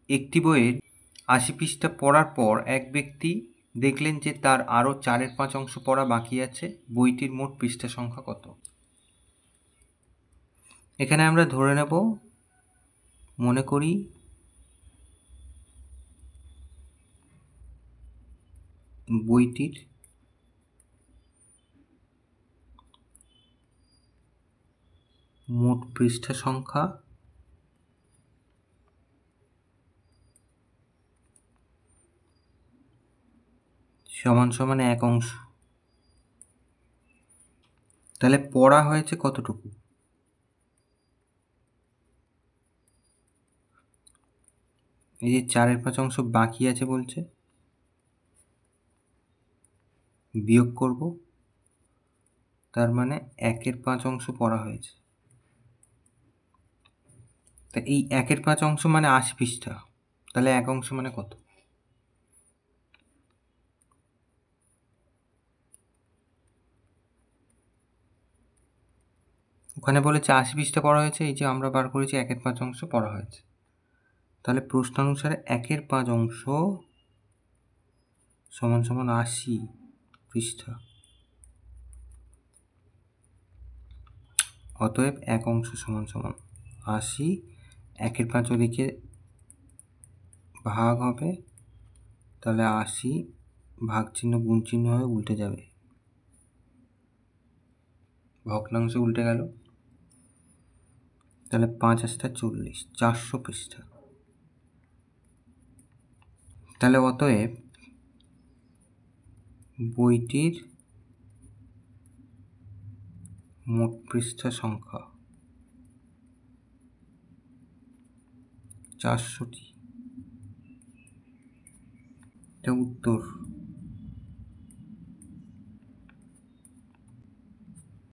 একটি বইয়ের ৮০ পৃষ্ঠা পড়ার পর এক ব্যক্তি দেখলেন যে তার আরও 4/5 অংশ পড়া বাকি আছে। বইটির মোট পৃষ্ঠা সংখ্যা কত? এখানে আমরা ধরে নেব, মনে করি বইটির মোট পৃষ্ঠা সংখ্যা সমান সমান 1 অংশ। তাহলে পড়া হয়েছে কতটুকু? এই যে 4/5 অংশ বাকি আছে বলছে, বিয়োগ করব, তার মানে 1/5 অংশ পড়া হয়েছে। তা এই 1/5 অংশ মানে 80 পৃষ্ঠা, তাহলে 1 অংশ মানে কত? ওখানে বলেছে 80 পৃষ্ঠা পড়া হয়েছে, এই যে আমরা বার করেছি 1/5 অংশ পড়া হয়েছে। তাহলে প্রশ্ন অনুসারে 1/5 অংশ সমান সমান 80 পৃষ্ঠা। অতএব 1 অংশ সমান সমান 80, 1/5 ওদিকে ভাগ হবে, তাহলে 80 ভাগ চিহ্ন গুণ চিহ্ন হয়ে উল্টে যাবে, ভগ্নাংশ উল্টে গেল। তাহলে 5 × 40, 400 পৃষ্ঠা। তাহলে অতএব বইটির মোট পৃষ্ঠা সংখ্যা 400টি। এটা উত্তর।